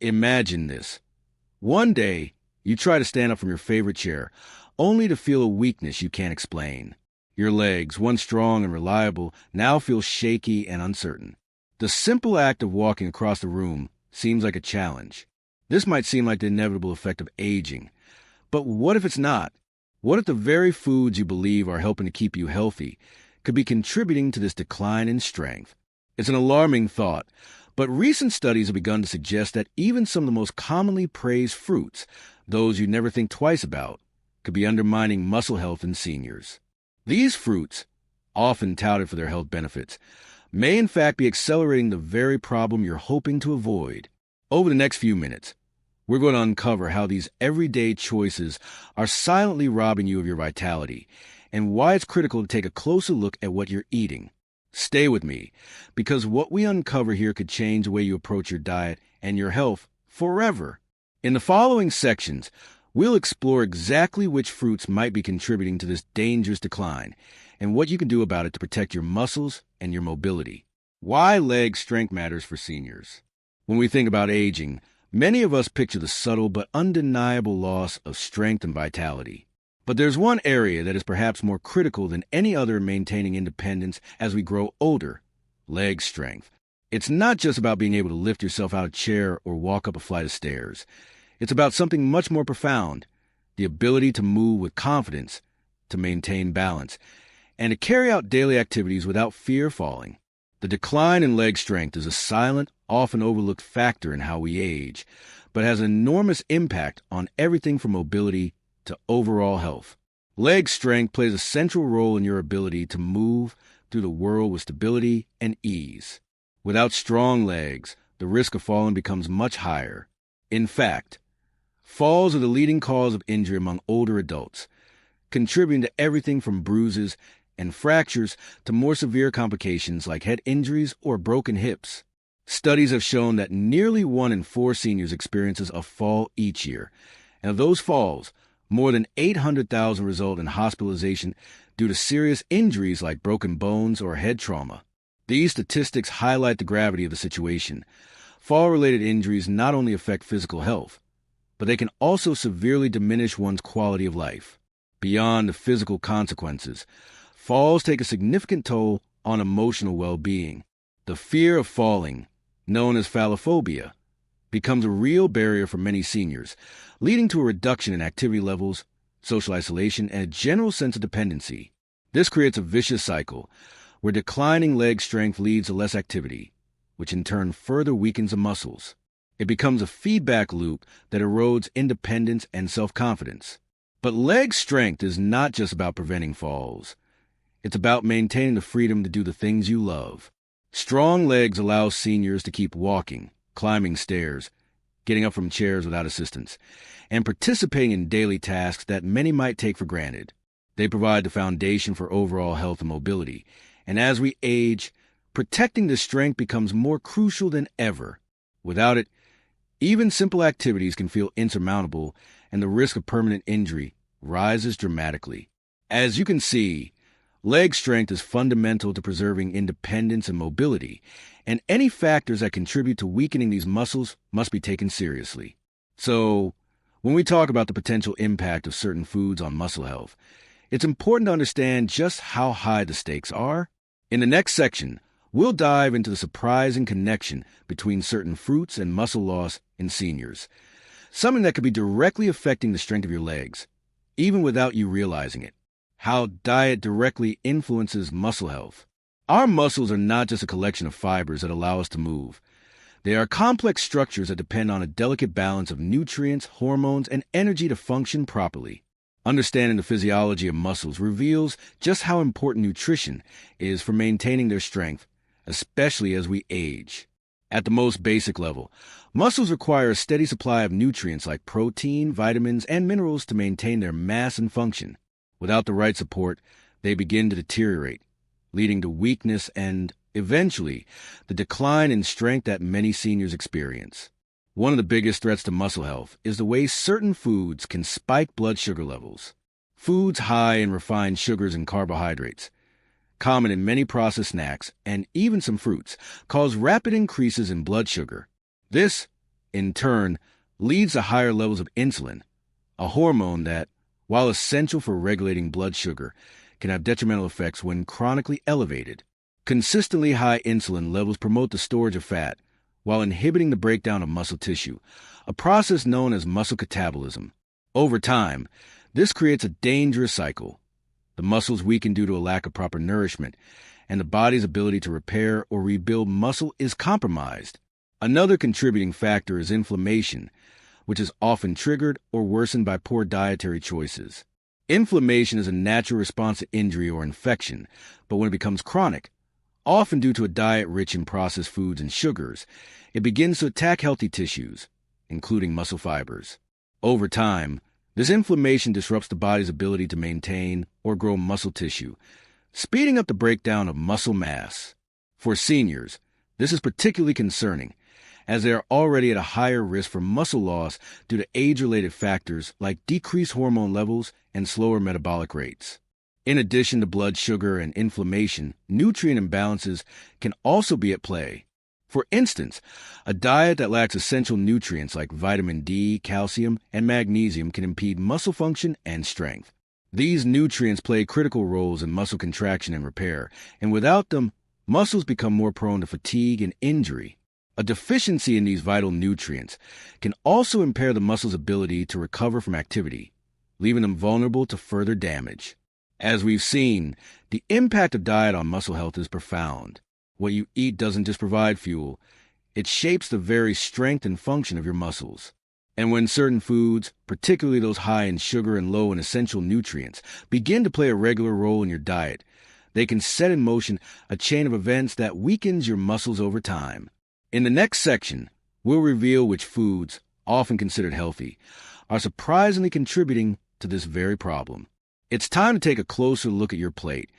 Imagine this. One day, you try to stand up from your favorite chair, only to feel a weakness you can't explain. Your legs, once strong and reliable, now feel shaky and uncertain. The simple act of walking across the room seems like a challenge. This might seem like the inevitable effect of aging. But what if it's not? What if the very foods you believe are helping to keep you healthy could be contributing to this decline in strength? It's an alarming thought, but recent studies have begun to suggest that even some of the most commonly praised fruits, those you never think twice about, could be undermining muscle health in seniors. These fruits, often touted for their health benefits, may in fact be accelerating the very problem you're hoping to avoid. Over the next few minutes, we're going to uncover how these everyday choices are silently robbing you of your vitality, and why it's critical to take a closer look at what you're eating. Stay with me, because what we uncover here could change the way you approach your diet and your health forever. In the following sections, we'll explore exactly which fruits might be contributing to this dangerous decline, and what you can do about it to protect your muscles and your mobility. Why leg strength matters for seniors. When we think about aging, many of us picture the subtle but undeniable loss of strength and vitality. But there's one area that is perhaps more critical than any other in maintaining independence as we grow older: leg strength. It's not just about being able to lift yourself out of a chair or walk up a flight of stairs. It's about something much more profound: the ability to move with confidence, to maintain balance, and to carry out daily activities without fear of falling. The decline in leg strength is a silent, often overlooked factor in how we age, but has an enormous impact on everything from mobility to overall health. Leg strength plays a central role in your ability to move through the world with stability and ease. Without strong legs, the risk of falling becomes much higher. In fact, falls are the leading cause of injury among older adults, contributing to everything from bruises and fractures to more severe complications like head injuries or broken hips. Studies have shown that nearly 1 in 4 seniors experiences a fall each year, and of those falls, more than 800,000 result in hospitalization due to serious injuries like broken bones or head trauma. These statistics highlight the gravity of the situation. Fall-related injuries not only affect physical health, but they can also severely diminish one's quality of life. Beyond the physical consequences, falls take a significant toll on emotional well-being. The fear of falling, known as phallophobia, becomes a real barrier for many seniors, leading to a reduction in activity levels, social isolation, and a general sense of dependency. This creates a vicious cycle, where declining leg strength leads to less activity, which in turn further weakens the muscles. It becomes a feedback loop that erodes independence and self-confidence. But leg strength is not just about preventing falls. It's about maintaining the freedom to do the things you love. Strong legs allow seniors to keep walking, climbing stairs, getting up from chairs without assistance, and participating in daily tasks that many might take for granted. They provide the foundation for overall health and mobility, and as we age, protecting this strength becomes more crucial than ever. Without it, even simple activities can feel insurmountable, and the risk of permanent injury rises dramatically. As you can see, leg strength is fundamental to preserving independence and mobility, and any factors that contribute to weakening these muscles must be taken seriously. So, when we talk about the potential impact of certain foods on muscle health, it's important to understand just how high the stakes are. In the next section, we'll dive into the surprising connection between certain fruits and muscle loss in seniors, something that could be directly affecting the strength of your legs, even without you realizing it. How diet directly influences muscle health. Our muscles are not just a collection of fibers that allow us to move. They are complex structures that depend on a delicate balance of nutrients, hormones, and energy to function properly. Understanding the physiology of muscles reveals just how important nutrition is for maintaining their strength, especially as we age. At the most basic level, muscles require a steady supply of nutrients like protein, vitamins, and minerals to maintain their mass and function. Without the right support, they begin to deteriorate, leading to weakness and, eventually, the decline in strength that many seniors experience. One of the biggest threats to muscle health is the way certain foods can spike blood sugar levels. Foods high in refined sugars and carbohydrates, common in many processed snacks and even some fruits, cause rapid increases in blood sugar. This, in turn, leads to higher levels of insulin, a hormone that, while essential for regulating blood sugar, can have detrimental effects when chronically elevated. Consistently high insulin levels promote the storage of fat, while inhibiting the breakdown of muscle tissue, a process known as muscle catabolism. Over time, this creates a dangerous cycle. The muscles weaken due to a lack of proper nourishment, and the body's ability to repair or rebuild muscle is compromised. Another contributing factor is inflammation, which is often triggered or worsened by poor dietary choices. Inflammation is a natural response to injury or infection, but when it becomes chronic, often due to a diet rich in processed foods and sugars, it begins to attack healthy tissues, including muscle fibers. Over time, this inflammation disrupts the body's ability to maintain or grow muscle tissue, speeding up the breakdown of muscle mass. For seniors, this is particularly concerning, as they are already at a higher risk for muscle loss due to age-related factors like decreased hormone levels and slower metabolic rates. In addition to blood sugar and inflammation, nutrient imbalances can also be at play. For instance, a diet that lacks essential nutrients like vitamin D, calcium, and magnesium can impede muscle function and strength. These nutrients play critical roles in muscle contraction and repair, and without them, muscles become more prone to fatigue and injury. A deficiency in these vital nutrients can also impair the muscle's ability to recover from activity, leaving them vulnerable to further damage. As we've seen, the impact of diet on muscle health is profound. What you eat doesn't just provide fuel, it shapes the very strength and function of your muscles. And when certain foods, particularly those high in sugar and low in essential nutrients, begin to play a regular role in your diet, they can set in motion a chain of events that weakens your muscles over time. In the next section, we'll reveal which foods, often considered healthy, are surprisingly contributing to this very problem. It's time to take a closer look at your plate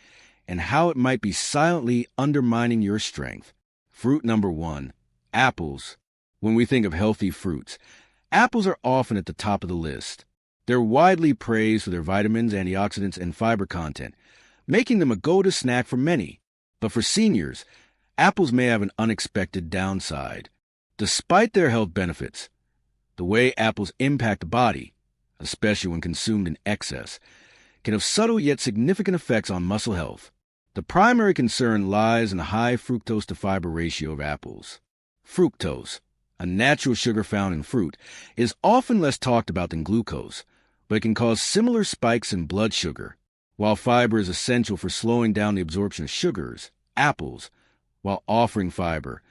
and how it might be silently undermining your strength. Fruit number 1, apples. When we think of healthy fruits, apples are often at the top of the list. They're widely praised for their vitamins, antioxidants, and fiber content, making them a go-to snack for many. But for seniors, apples may have an unexpected downside. Despite their health benefits, the way apples impact the body, especially when consumed in excess, can have subtle yet significant effects on muscle health. The primary concern lies in the high fructose to fiber ratio of apples. Fructose, a natural sugar found in fruit, is often less talked about than glucose, but it can cause similar spikes in blood sugar. While fiber is essential for slowing down the absorption of sugars, apples, while offering fiber,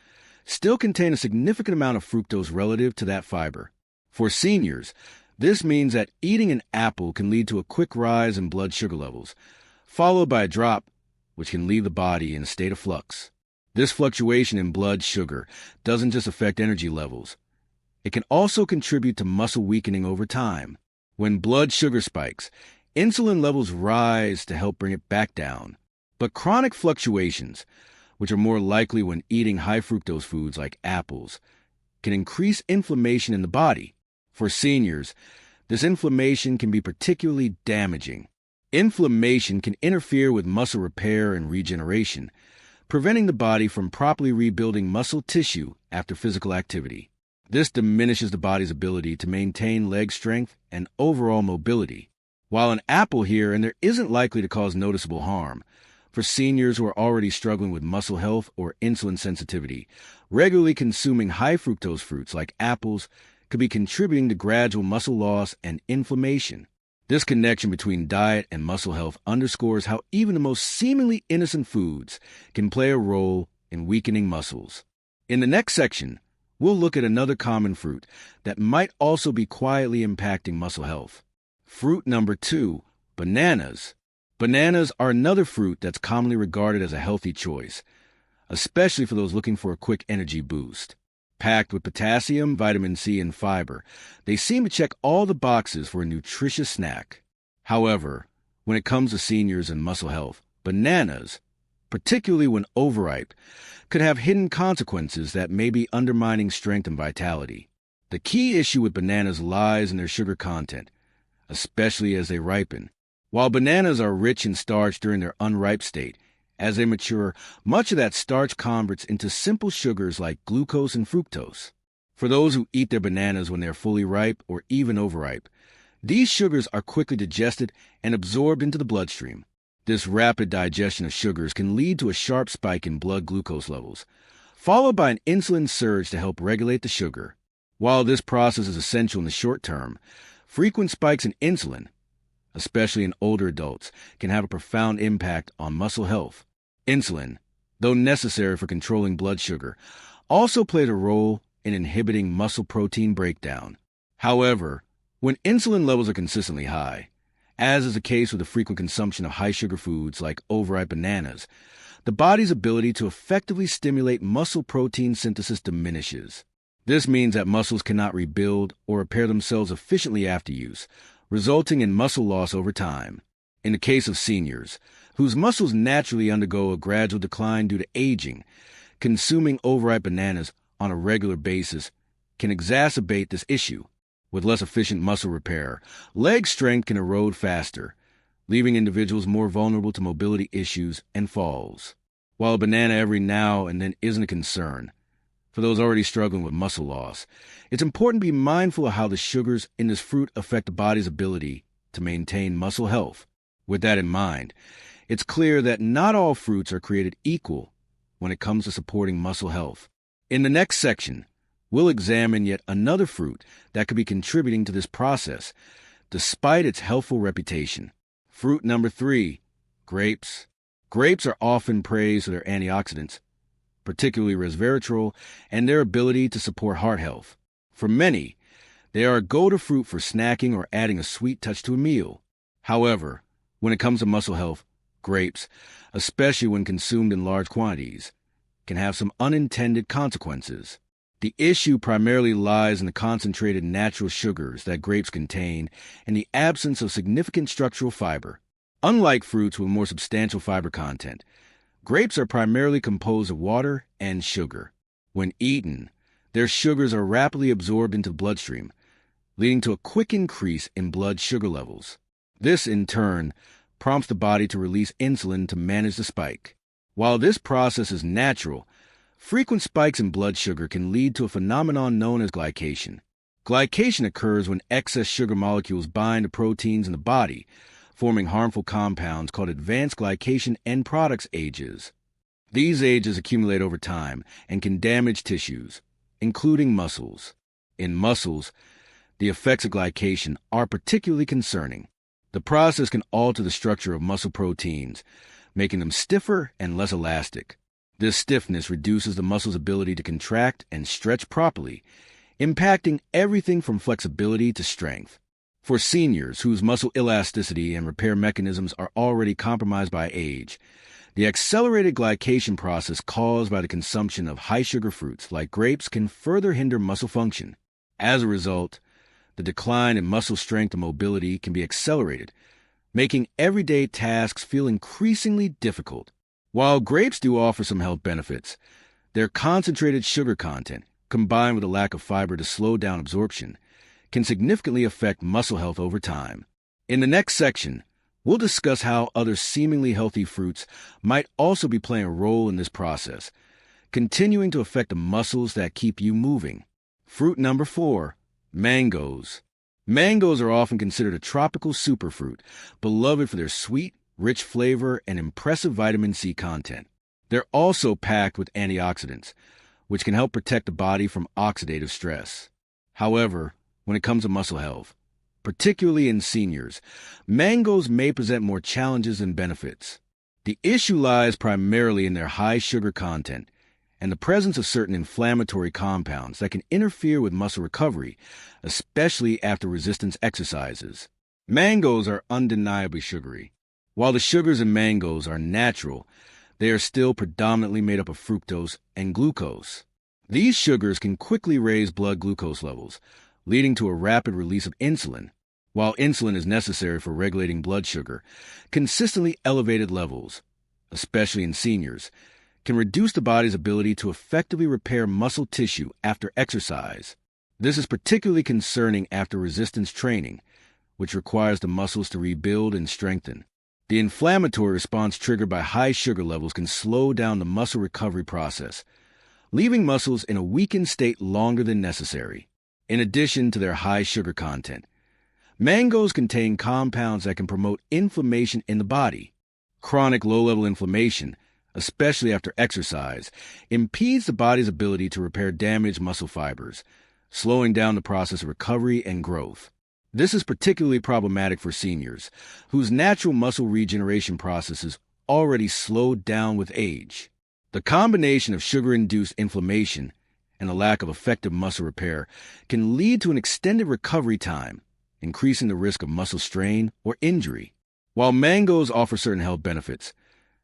still contain a significant amount of fructose relative to that fiber. For seniors, this means that eating an apple can lead to a quick rise in blood sugar levels, followed by a drop, which can leave the body in a state of flux. This fluctuation in blood sugar doesn't just affect energy levels. It can also contribute to muscle weakening over time. When blood sugar spikes, insulin levels rise to help bring it back down. But chronic fluctuations, which are more likely when eating high fructose foods like apples, can increase inflammation in the body. For seniors, this inflammation can be particularly damaging. Inflammation can interfere with muscle repair and regeneration, preventing the body from properly rebuilding muscle tissue after physical activity. This diminishes the body's ability to maintain leg strength and overall mobility. While an apple here and there isn't likely to cause noticeable harm, for seniors who are already struggling with muscle health or insulin sensitivity, regularly consuming high fructose fruits like apples could be contributing to gradual muscle loss and inflammation. This connection between diet and muscle health underscores how even the most seemingly innocent foods can play a role in weakening muscles. In the next section, we'll look at another common fruit that might also be quietly impacting muscle health. Fruit number 2, bananas. Bananas are another fruit that's commonly regarded as a healthy choice, especially for those looking for a quick energy boost. Packed with potassium, vitamin C, and fiber, they seem to check all the boxes for a nutritious snack. However, when it comes to seniors and muscle health, bananas, particularly when overripe, could have hidden consequences that may be undermining strength and vitality. The key issue with bananas lies in their sugar content, especially as they ripen. While bananas are rich in starch during their unripe state, as they mature, much of that starch converts into simple sugars like glucose and fructose. For those who eat their bananas when they are fully ripe or even overripe, these sugars are quickly digested and absorbed into the bloodstream. This rapid digestion of sugars can lead to a sharp spike in blood glucose levels, followed by an insulin surge to help regulate the sugar. While this process is essential in the short term, frequent spikes in insulin, especially in older adults, can have a profound impact on muscle health. Insulin, though necessary for controlling blood sugar, also plays a role in inhibiting muscle protein breakdown. However, when insulin levels are consistently high, as is the case with the frequent consumption of high-sugar foods like overripe bananas, the body's ability to effectively stimulate muscle protein synthesis diminishes. This means that muscles cannot rebuild or repair themselves efficiently after use, resulting in muscle loss over time. In the case of seniors, whose muscles naturally undergo a gradual decline due to aging, consuming overripe bananas on a regular basis can exacerbate this issue. With less efficient muscle repair, leg strength can erode faster, leaving individuals more vulnerable to mobility issues and falls. While a banana every now and then isn't a concern, for those already struggling with muscle loss, it's important to be mindful of how the sugars in this fruit affect the body's ability to maintain muscle health. With that in mind, it's clear that not all fruits are created equal when it comes to supporting muscle health. In the next section, we'll examine yet another fruit that could be contributing to this process, despite its healthful reputation. Fruit number 3, grapes. Grapes are often praised for their antioxidants, particularly resveratrol, and their ability to support heart health. For many, they are a go-to fruit for snacking or adding a sweet touch to a meal. However, when it comes to muscle health, grapes, especially when consumed in large quantities, can have some unintended consequences. The issue primarily lies in the concentrated natural sugars that grapes contain and the absence of significant structural fiber. Unlike fruits with more substantial fiber content, grapes are primarily composed of water and sugar. When eaten, their sugars are rapidly absorbed into the bloodstream, leading to a quick increase in blood sugar levels. This, in turn, prompts the body to release insulin to manage the spike. While this process is natural, frequent spikes in blood sugar can lead to a phenomenon known as glycation. Glycation occurs when excess sugar molecules bind to proteins in the body, forming harmful compounds called advanced glycation end products AGEs. These AGEs accumulate over time and can damage tissues, including muscles. In muscles, the effects of glycation are particularly concerning. The process can alter the structure of muscle proteins, making them stiffer and less elastic. This stiffness reduces the muscle's ability to contract and stretch properly, impacting everything from flexibility to strength. For seniors whose muscle elasticity and repair mechanisms are already compromised by age, the accelerated glycation process caused by the consumption of high-sugar fruits like grapes can further hinder muscle function. As a result, the decline in muscle strength and mobility can be accelerated, making everyday tasks feel increasingly difficult. While grapes do offer some health benefits, their concentrated sugar content, combined with a lack of fiber to slow down absorption, can significantly affect muscle health over time. In the next section, we'll discuss how other seemingly healthy fruits might also be playing a role in this process, continuing to affect the muscles that keep you moving. Fruit number 4, mangoes. Mangoes are often considered a tropical superfruit, beloved for their sweet, rich flavor and impressive vitamin C content. They're also packed with antioxidants, which can help protect the body from oxidative stress. However, when it comes to muscle health, particularly in seniors, mangoes may present more challenges than benefits. The issue lies primarily in their high sugar content and the presence of certain inflammatory compounds that can interfere with muscle recovery, especially after resistance exercises. Mangoes are undeniably sugary. While the sugars in mangoes are natural, they are still predominantly made up of fructose and glucose. These sugars can quickly raise blood glucose levels, leading to a rapid release of insulin. While insulin is necessary for regulating blood sugar, consistently elevated levels, especially in seniors, can reduce the body's ability to effectively repair muscle tissue after exercise. This is particularly concerning after resistance training, which requires the muscles to rebuild and strengthen. The inflammatory response triggered by high sugar levels can slow down the muscle recovery process, leaving muscles in a weakened state longer than necessary. In addition to their high sugar content, mangoes contain compounds that can promote inflammation in the body. Chronic low-level inflammation, especially after exercise, impedes the body's ability to repair damaged muscle fibers, slowing down the process of recovery and growth. This is particularly problematic for seniors, whose natural muscle regeneration processes already slowed down with age. The combination of sugar-induced inflammation and the lack of effective muscle repair can lead to an extended recovery time, increasing the risk of muscle strain or injury. While mangoes offer certain health benefits,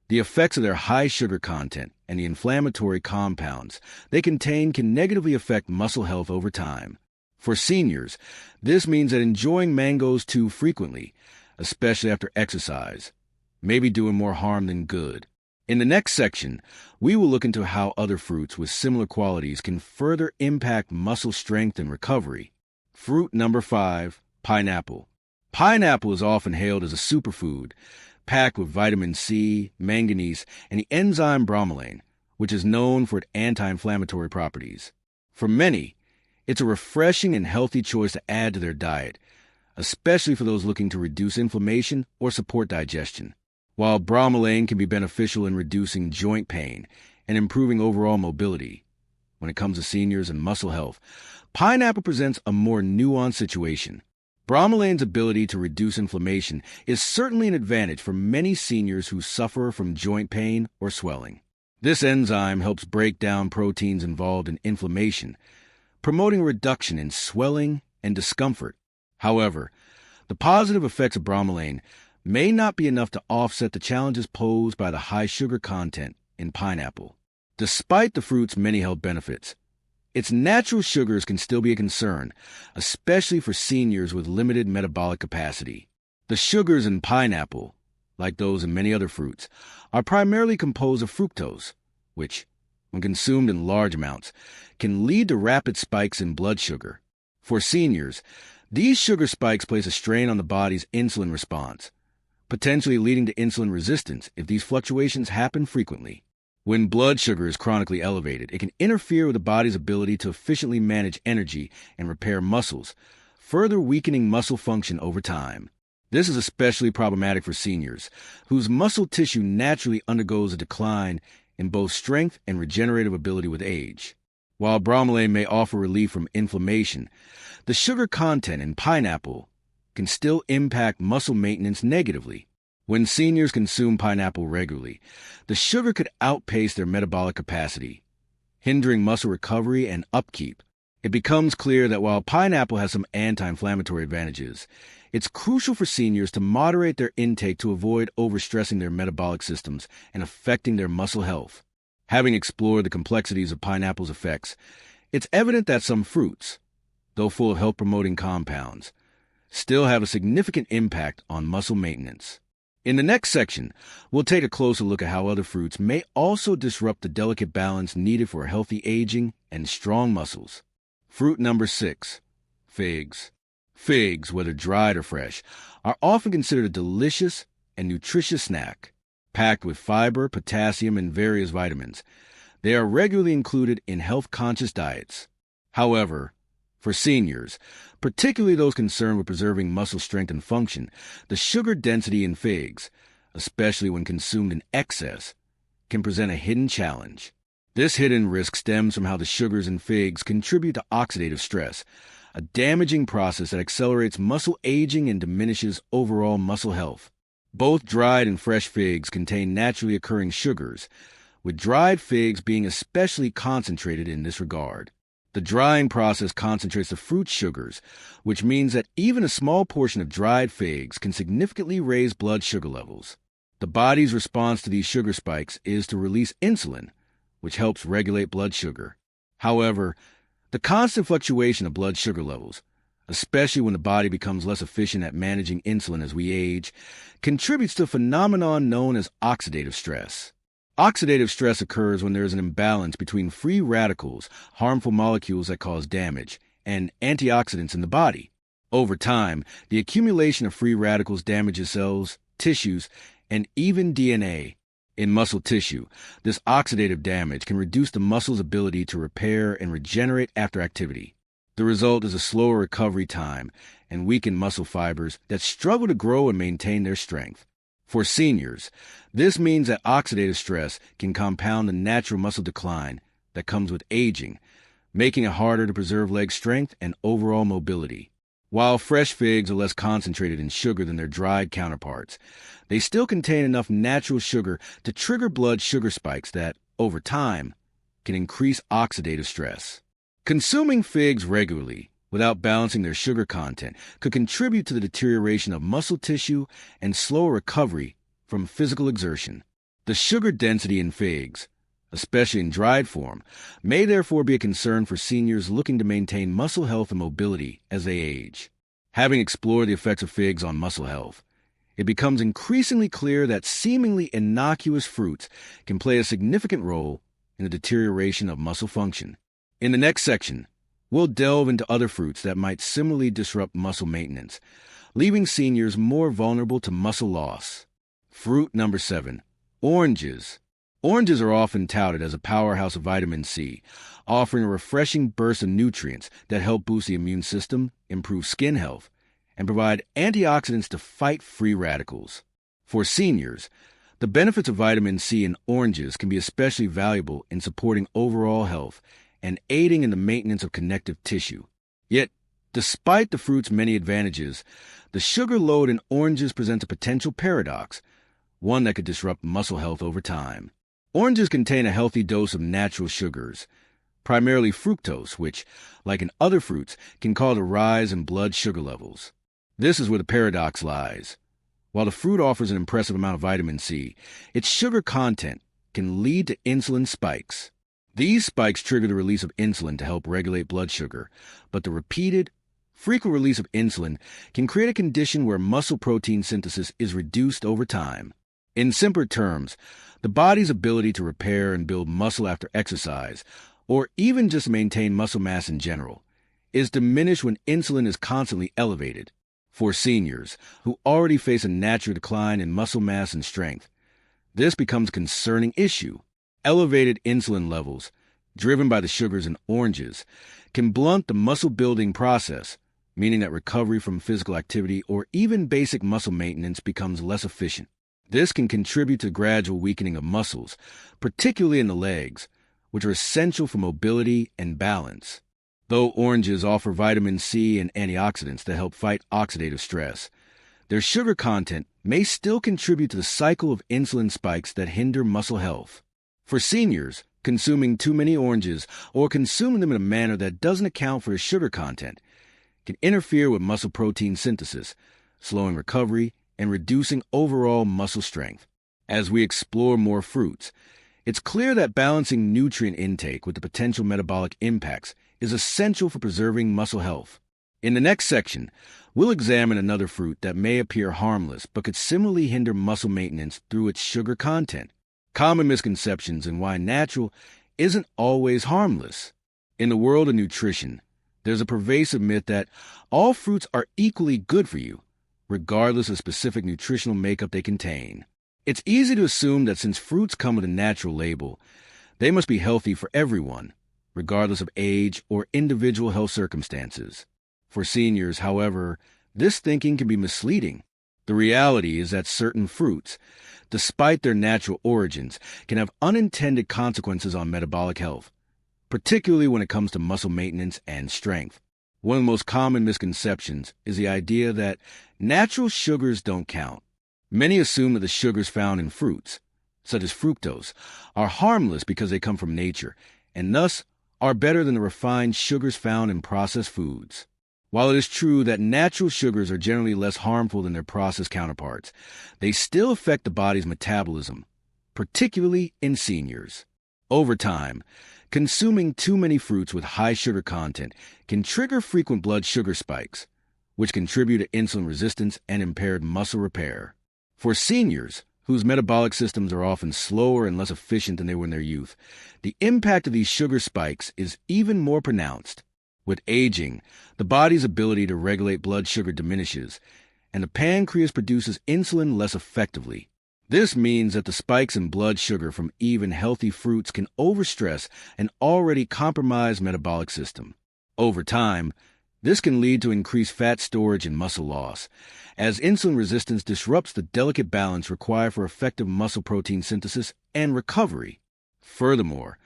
the effects of their high sugar content and the inflammatory compounds they contain can negatively affect muscle health over time. For seniors, this means that enjoying mangoes too frequently, especially after exercise, may be doing more harm than good. In the next section, we will look into how other fruits with similar qualities can further impact muscle strength and recovery. Fruit number 5, pineapple. Pineapple is often hailed as a superfood, packed with vitamin C, manganese, and the enzyme bromelain, which is known for its anti-inflammatory properties. For many, it's a refreshing and healthy choice to add to their diet, especially for those looking to reduce inflammation or support digestion. While bromelain can be beneficial in reducing joint pain and improving overall mobility, when it comes to seniors and muscle health, pineapple presents a more nuanced situation. Bromelain's ability to reduce inflammation is certainly an advantage for many seniors who suffer from joint pain or swelling. This enzyme helps break down proteins involved in inflammation, promoting a reduction in swelling and discomfort. However, the positive effects of bromelain may not be enough to offset the challenges posed by the high sugar content in pineapple. Despite the fruit's many health benefits, its natural sugars can still be a concern, especially for seniors with limited metabolic capacity. The sugars in pineapple, like those in many other fruits, are primarily composed of fructose, which, when consumed in large amounts, can lead to rapid spikes in blood sugar. For seniors, these sugar spikes place a strain on the body's insulin response, potentially leading to insulin resistance if these fluctuations happen frequently. When blood sugar is chronically elevated, it can interfere with the body's ability to efficiently manage energy and repair muscles, further weakening muscle function over time. This is especially problematic for seniors, whose muscle tissue naturally undergoes a decline in both strength and regenerative ability with age. While bromelain may offer relief from inflammation, the sugar content in pineapple can still impact muscle maintenance negatively. When seniors consume pineapple regularly, the sugar could outpace their metabolic capacity, hindering muscle recovery and upkeep. It becomes clear that while pineapple has some anti-inflammatory advantages, it's crucial for seniors to moderate their intake to avoid overstressing their metabolic systems and affecting their muscle health. Having explored the complexities of pineapple's effects, it's evident that some fruits, though full of health-promoting compounds, still have a significant impact on muscle maintenance. In the next section, we'll take a closer look at how other fruits may also disrupt the delicate balance needed for healthy aging and strong muscles. Fruit number 6, figs. Figs, whether dried or fresh, are often considered a delicious and nutritious snack. Packed with fiber, potassium, and various vitamins, they are regularly included in health-conscious diets. However, for seniors, particularly those concerned with preserving muscle strength and function, the sugar density in figs, especially when consumed in excess, can present a hidden challenge. This hidden risk stems from how the sugars in figs contribute to oxidative stress, a damaging process that accelerates muscle aging and diminishes overall muscle health. Both dried and fresh figs contain naturally occurring sugars, with dried figs being especially concentrated in this regard. The drying process concentrates the fruit's sugars, which means that even a small portion of dried figs can significantly raise blood sugar levels. The body's response to these sugar spikes is to release insulin, which helps regulate blood sugar. However, the constant fluctuation of blood sugar levels, especially when the body becomes less efficient at managing insulin as we age, contributes to a phenomenon known as oxidative stress. Oxidative stress occurs when there is an imbalance between free radicals, harmful molecules that cause damage, and antioxidants in the body. Over time, the accumulation of free radicals damages cells, tissues, and even DNA. In muscle tissue, this oxidative damage can reduce the muscle's ability to repair and regenerate after activity. The result is a slower recovery time and weakened muscle fibers that struggle to grow and maintain their strength. For seniors, this means that oxidative stress can compound the natural muscle decline that comes with aging, making it harder to preserve leg strength and overall mobility. While fresh figs are less concentrated in sugar than their dried counterparts, they still contain enough natural sugar to trigger blood sugar spikes that, over time, can increase oxidative stress. Consuming figs regularly, without balancing their sugar content, could contribute to the deterioration of muscle tissue and slower recovery from physical exertion. The sugar density in figs, especially in dried form, may therefore be a concern for seniors looking to maintain muscle health and mobility as they age. Having explored the effects of figs on muscle health, it becomes increasingly clear that seemingly innocuous fruits can play a significant role in the deterioration of muscle function. In the next section, we'll delve into other fruits that might similarly disrupt muscle maintenance, leaving seniors more vulnerable to muscle loss. Fruit number 7, oranges. Oranges are often touted as a powerhouse of vitamin C, offering a refreshing burst of nutrients that help boost the immune system, improve skin health, and provide antioxidants to fight free radicals. For seniors, the benefits of vitamin C in oranges can be especially valuable in supporting overall health and aiding in the maintenance of connective tissue. Yet, despite the fruit's many advantages, the sugar load in oranges presents a potential paradox, one that could disrupt muscle health over time. Oranges contain a healthy dose of natural sugars, primarily fructose, which, like in other fruits, can cause a rise in blood sugar levels. This is where the paradox lies. While the fruit offers an impressive amount of vitamin C, its sugar content can lead to insulin spikes. These spikes trigger the release of insulin to help regulate blood sugar, but the repeated, frequent release of insulin can create a condition where muscle protein synthesis is reduced over time. In simpler terms, the body's ability to repair and build muscle after exercise, or even just maintain muscle mass in general, is diminished when insulin is constantly elevated. For seniors, who already face a natural decline in muscle mass and strength, this becomes a concerning issue. Elevated insulin levels, driven by the sugars in oranges, can blunt the muscle-building process, meaning that recovery from physical activity or even basic muscle maintenance becomes less efficient. This can contribute to the gradual weakening of muscles, particularly in the legs, which are essential for mobility and balance. Though oranges offer vitamin C and antioxidants that help fight oxidative stress, their sugar content may still contribute to the cycle of insulin spikes that hinder muscle health. For seniors, consuming too many oranges or consuming them in a manner that doesn't account for the sugar content can interfere with muscle protein synthesis, slowing recovery and reducing overall muscle strength. As we explore more fruits, it's clear that balancing nutrient intake with the potential metabolic impacts is essential for preserving muscle health. In the next section, we'll examine another fruit that may appear harmless but could similarly hinder muscle maintenance through its sugar content. Common misconceptions and why natural isn't always harmless. In the world of nutrition, there's a pervasive myth that all fruits are equally good for you, regardless of specific nutritional makeup they contain. It's easy to assume that since fruits come with a natural label, they must be healthy for everyone, regardless of age or individual health circumstances. For seniors, however, this thinking can be misleading. The reality is that certain fruits, despite their natural origins, can have unintended consequences on metabolic health, particularly when it comes to muscle maintenance and strength. One of the most common misconceptions is the idea that natural sugars don't count. Many assume that the sugars found in fruits, such as fructose, are harmless because they come from nature, and thus are better than the refined sugars found in processed foods. While it is true that natural sugars are generally less harmful than their processed counterparts, they still affect the body's metabolism, particularly in seniors. Over time, consuming too many fruits with high sugar content can trigger frequent blood sugar spikes, which contribute to insulin resistance and impaired muscle repair. For seniors, whose metabolic systems are often slower and less efficient than they were in their youth, the impact of these sugar spikes is even more pronounced. With aging, the body's ability to regulate blood sugar diminishes, and the pancreas produces insulin less effectively. This means that the spikes in blood sugar from even healthy fruits can overstress an already compromised metabolic system. Over time, this can lead to increased fat storage and muscle loss, as insulin resistance disrupts the delicate balance required for effective muscle protein synthesis and recovery. Furthermore,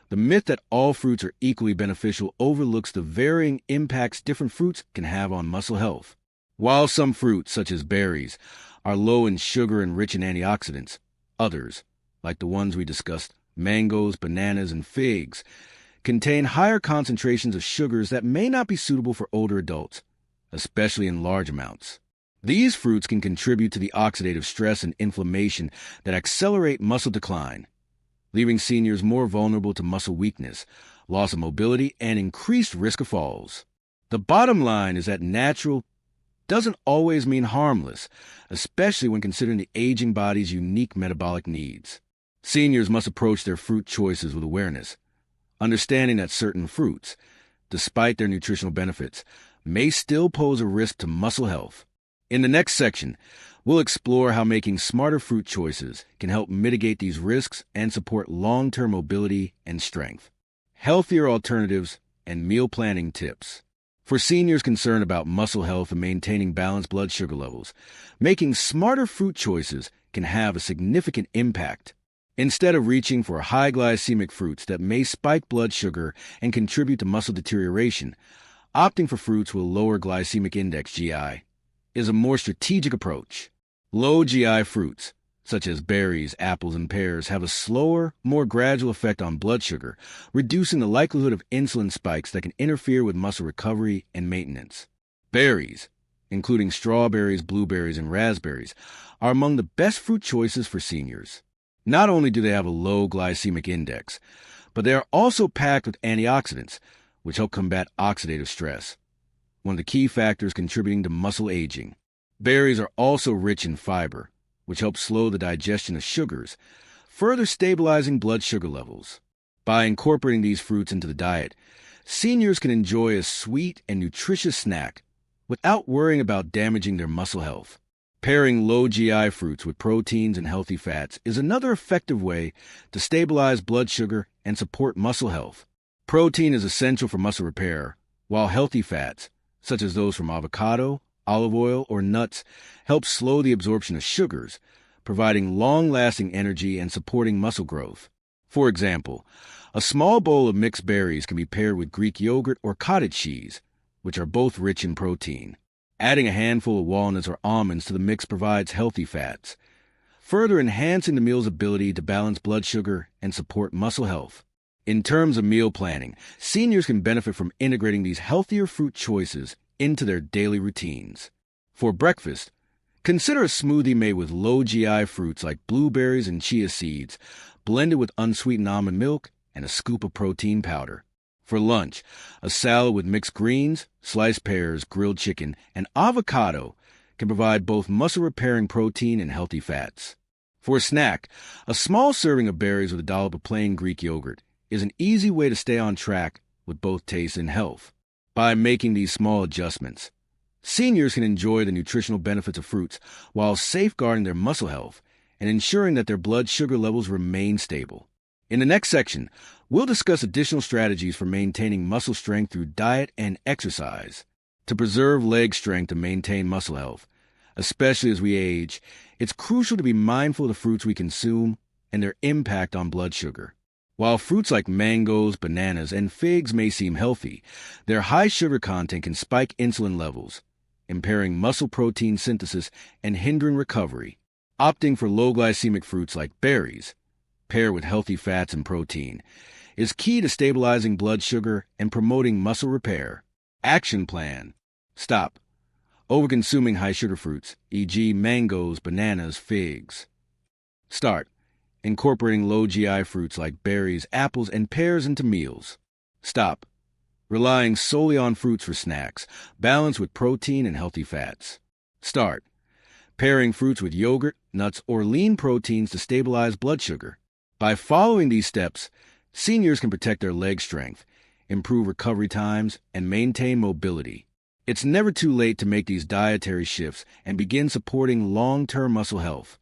the myth that all fruits are equally beneficial overlooks the varying impacts different fruits can have on muscle health. While some fruits, such as berries, are low in sugar and rich in antioxidants, others, like the ones we discussed, mangoes, bananas, and figs, contain higher concentrations of sugars that may not be suitable for older adults, especially in large amounts. These fruits can contribute to the oxidative stress and inflammation that accelerate muscle decline, leaving seniors more vulnerable to muscle weakness, loss of mobility, and increased risk of falls. The bottom line is that natural doesn't always mean harmless, especially when considering the aging body's unique metabolic needs. Seniors must approach their fruit choices with awareness, understanding that certain fruits, despite their nutritional benefits, may still pose a risk to muscle health. In the next section, we'll explore how making smarter fruit choices can help mitigate these risks and support long-term mobility and strength. Healthier alternatives and meal planning tips. For seniors concerned about muscle health and maintaining balanced blood sugar levels, making smarter fruit choices can have a significant impact. Instead of reaching for high glycemic fruits that may spike blood sugar and contribute to muscle deterioration, opting for fruits with lower glycemic index (GI) is a more strategic approach. Low GI fruits, such as berries, apples, and pears, have a slower, more gradual effect on blood sugar, reducing the likelihood of insulin spikes that can interfere with muscle recovery and maintenance. Berries, including strawberries, blueberries, and raspberries, are among the best fruit choices for seniors. Not only do they have a low glycemic index, but they are also packed with antioxidants, which help combat oxidative stress, one of the key factors contributing to muscle aging. Berries are also rich in fiber, which helps slow the digestion of sugars, further stabilizing blood sugar levels. By incorporating these fruits into the diet, seniors can enjoy a sweet and nutritious snack without worrying about damaging their muscle health. Pairing low GI fruits with proteins and healthy fats is another effective way to stabilize blood sugar and support muscle health. Protein is essential for muscle repair, while healthy fats, such as those from avocado, olive oil, or nuts, help slow the absorption of sugars, providing long-lasting energy and supporting muscle growth. For example, a small bowl of mixed berries can be paired with Greek yogurt or cottage cheese, which are both rich in protein. Adding a handful of walnuts or almonds to the mix provides healthy fats, further enhancing the meal's ability to balance blood sugar and support muscle health. In terms of meal planning, seniors can benefit from integrating these healthier fruit choices into their daily routines. For breakfast, consider a smoothie made with low GI fruits like blueberries and chia seeds, blended with unsweetened almond milk and a scoop of protein powder. For lunch, a salad with mixed greens, sliced pears, grilled chicken, and avocado can provide both muscle-repairing protein and healthy fats. For a snack, a small serving of berries with a dollop of plain Greek yogurt is an easy way to stay on track with both taste and health. By making these small adjustments, seniors can enjoy the nutritional benefits of fruits while safeguarding their muscle health and ensuring that their blood sugar levels remain stable. In the next section, we'll discuss additional strategies for maintaining muscle strength through diet and exercise. To preserve leg strength and maintain muscle health, especially as we age, it's crucial to be mindful of the fruits we consume and their impact on blood sugar. While fruits like mangoes, bananas, and figs may seem healthy, their high sugar content can spike insulin levels, impairing muscle protein synthesis and hindering recovery. Opting for low glycemic fruits like berries, paired with healthy fats and protein, is key to stabilizing blood sugar and promoting muscle repair. Action plan. Stop overconsuming high-sugar fruits, e.g. mangoes, bananas, figs. Start incorporating low GI fruits like berries, apples, and pears into meals. Stop relying solely on fruits for snacks, balanced with protein and healthy fats. Start pairing fruits with yogurt, nuts, or lean proteins to stabilize blood sugar. By following these steps, seniors can protect their leg strength, improve recovery times, and maintain mobility. It's never too late to make these dietary shifts and begin supporting long-term muscle health.